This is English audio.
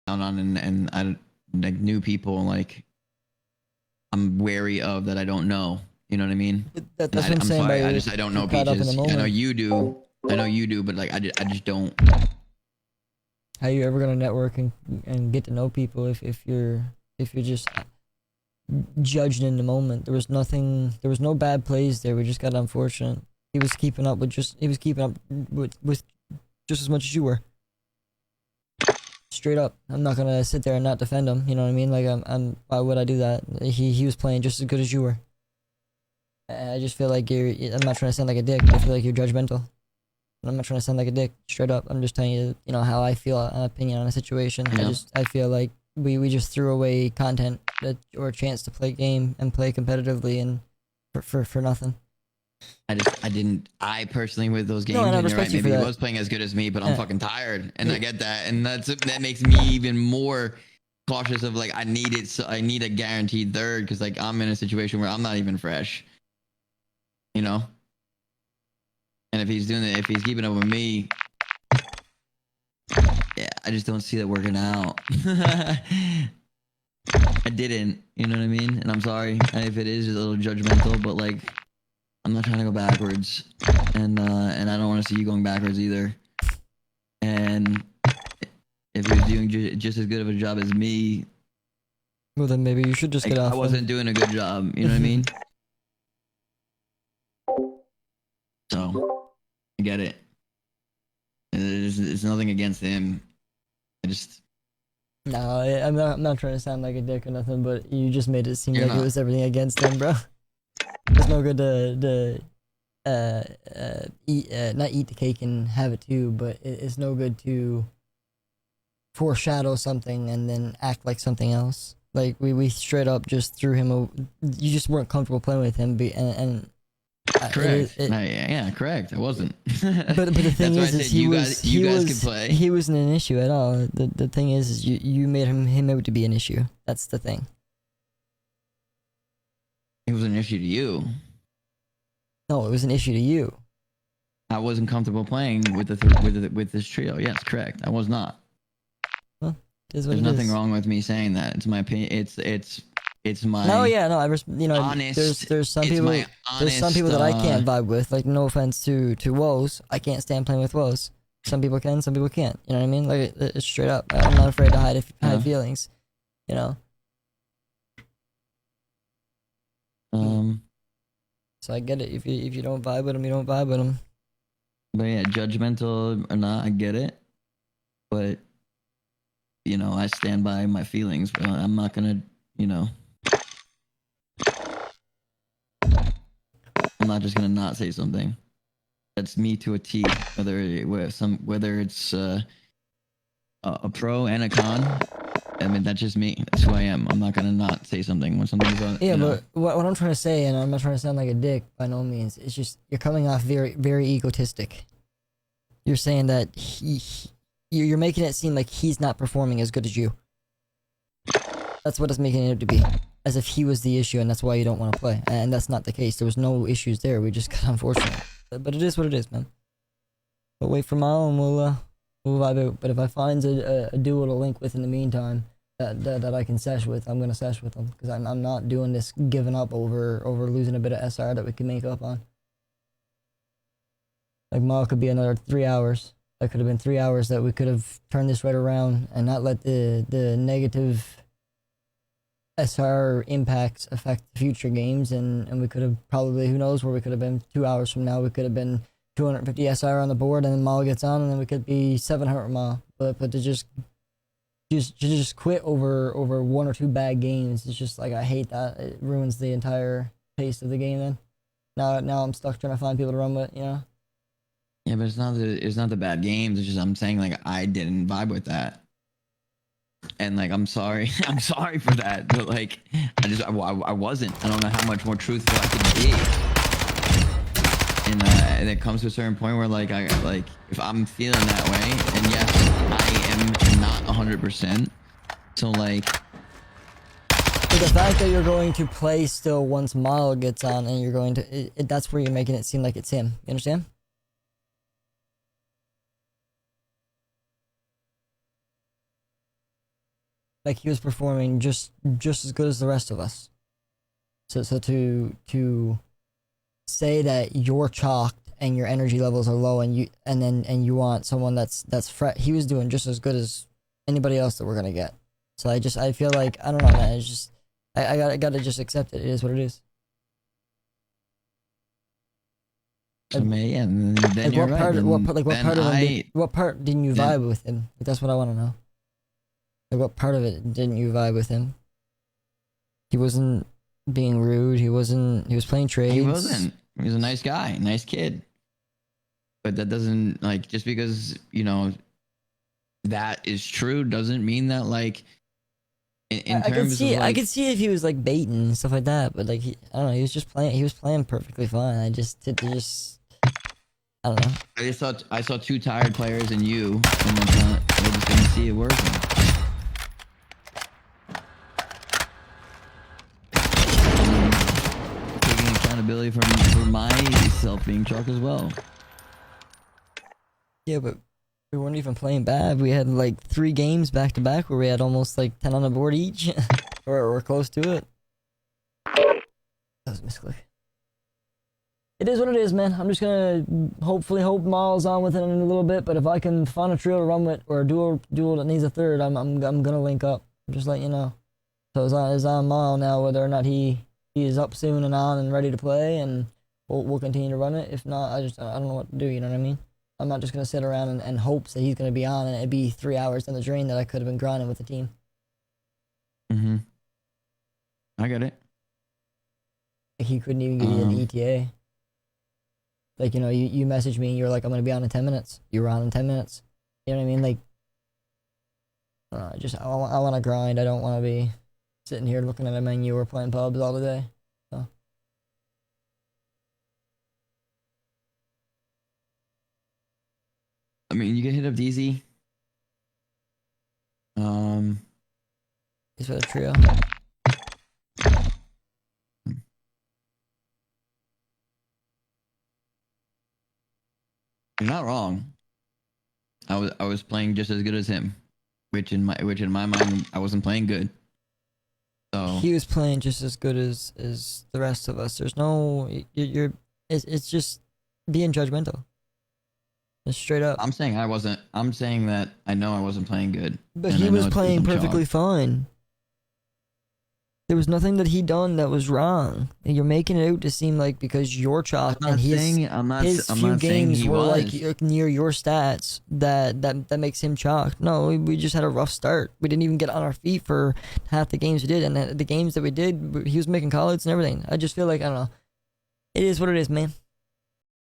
down on, and I like new people, like I'm wary of that I don't know. You know what I mean? And That's what I'm I'm saying. sorry, By I don't you're know caught up in the Peaches. I know moment. you do. I know you do, but like I just don't. How you ever gonna network and get to know people if you're just judged in the moment? There was nothing. There was no bad plays there. We just got unfortunate. He was keeping up with just as much as you were. Straight up, I'm not gonna sit there and not defend him. You know what I mean? Like why would I do that? He was playing just as good as you were. I just feel like I'm not trying to sound like a dick. I feel like you're judgmental. I'm not trying to sound like a dick. Straight up, I'm just telling you, how I feel, an opinion on a situation. Yeah. I feel like we just threw away content or a chance to play game and play competitively and for nothing. I didn't. I personally with those No, games, and I and you're right. respect you for Maybe he that. was playing as good as me, but I'm Uh, fucking tired, and I it, get that, and that makes me even more cautious of like I need it. So I need a guaranteed third because like I'm in a situation where I'm not even fresh, you know. And if he's doing it, if he's keeping up with me, yeah, I just don't see that working out. I didn't, you know what I mean? And I'm sorry if it is a little judgmental, but like I'm not trying to go backwards, and I don't want to see you going backwards either. And if you're doing just as good of a job as me, well, then maybe you should just like get I off wasn't them. doing a good job, you know what I mean? So I get it. It's nothing against him. I just No, I'm not trying to sound like a dick or nothing, but you just made it seem you're like it not. was everything against him, bro. It's no good to eat not eat the cake and have it too, but it's no good to foreshadow something and then act like something else. Like we straight up just threw him. You just weren't comfortable playing with him, and Correct. Yeah, correct. I wasn't. But the thing That's why I is said you guys can play. he wasn't an issue at all. The thing is you made him out to be an issue. That's the thing. It was an issue to you. No, it was an issue to you. I wasn't comfortable playing with this trio. Yes, correct. I was not. Well, it is what There's it nothing is. wrong with me saying that. It's my opinion. It's No, my yeah, no. honest. There's some It's people my honest. that I can't vibe with. Like, no offense to woes, I can't stand playing with woes. Some people can, some people can't. You know what I mean? Like, it's straight up. I'm not afraid to hide Yeah. feelings. You know. Um. So I get it. If you don't vibe with them, you don't vibe with them. But yeah, judgmental or not, I get it. But I stand by my feelings. But I'm not gonna. You know, I'm not just gonna not say something. That's me to a T. Whether it's a pro and a con. I mean, that's just me. That's who I am. I'm not gonna not say something when something's on. Yeah, but what I'm trying to say, and I'm not trying to sound like a dick by no means. It's just you're coming off very very egotistic. You're saying that you're making it seem like he's not performing as good as you. That's what it's making it to be, as if he was the issue, and that's why you don't want to play. And that's not the case. There was no issues there. We just got unfortunate. But it is what it is, man. But wait for Mile, and we'll vibe out. But if I find a duo to link with in the meantime that I can sesh with, I'm gonna sesh with them because I'm not doing this giving up over losing a bit of SR that we can make up on. Like Mile could be another 3 hours. That could have been 3 hours that we could have turned this right around and not let the negative SR impacts affect future games, and we could have probably, who knows where we could have been 2 hours from now. We could have been 250 SR on the board, and then Mile gets on, and then we could be 700 Mile. But to just quit over one or two bad games, it's just like, I hate that. It ruins the entire pace of the game. Then now I'm stuck trying to find people to run with. Yeah, but it's not the bad games. It's just I'm saying like I didn't vibe with that, and like I'm sorry, I'm sorry for that. But like I wasn't. I don't know how much more truthful I could be. And it comes to a certain point where like if I'm feeling that way, and yes, I am not 100%. So like But the fact that you're going to play still once Mile gets on, and you're going to, that's where you're making it seem like it's him. You understand? like he was performing just as good as the rest of us. So to say that you're chalked and your energy levels are low and you want someone that's he was doing just as good as anybody else that we're gonna get. So I feel like I don't know, man. It's just I gotta just accept it. It is what it is. So, man, yeah, and then Like you're what right. part? then- What part didn't you then- vibe with him? Like, that's what I want to know. Like what part of it didn't you vibe with him? He wasn't being rude. He was playing trades. He wasn't. He was a nice guy, nice kid. But that doesn't, like, just because, you know, that is true doesn't mean that, like, in I could terms see of, like, I could see if he was like baiting and stuff like that, but like I don't know, he was just playing. He was playing perfectly fine. I just I don't know. I saw two tired players in you, and I just didn't see it working. Taking accountability for myself being chalk as well. Yeah, but we weren't even playing bad. We had like 3 games back to back where we had almost like 10 on the board each, or close to it. That was a misclick. It is what it is, man. I'm just gonna hopefully hope Miles on with it in a little bit. But if I can find a trio to run with or a duo that needs a third, I'm gonna link up. I'm just letting you know. So it's on Miles now whether or not he is up soon and on and ready to play, and we'll continue to run it. If not, I don't know what to do. You know what I mean? I'm not just gonna sit around and hopes that he's gonna be on and it'd be 3 hours down the drain that I could have been grinding with the team. Mm-hmm. I get it. Like he couldn't even give you an ETA. Like, you know, you messaged me and you're like, I'm gonna be on in 10 minutes. You were on in 10 minutes. You know what I mean? Like, I want to grind. I don't want to be sitting here looking at a menu or playing pubs all the day. So. I mean, you can hit up DZ. He's for the trio. You're not wrong. I was playing just as good as him, which in my mind I wasn't playing good. So He was playing just as good as the rest of us. There's no it's just being judgmental. It's straight up. I'm saying I wasn't. I'm saying that I know I wasn't playing good. But and he I know was it's playing because I'm perfectly chalk. fine. There was nothing that he done that was wrong. And you're making it out to seem like because you're chalk I'm not and saying I'm not. his I'm few not saying games he were was. like near your stats that makes him chalk. No, we just had a rough start. We didn't even get on our feet for half the games we did, and the games that we did, he was making call outs and everything. I just feel like I don't know. It is what it is, man.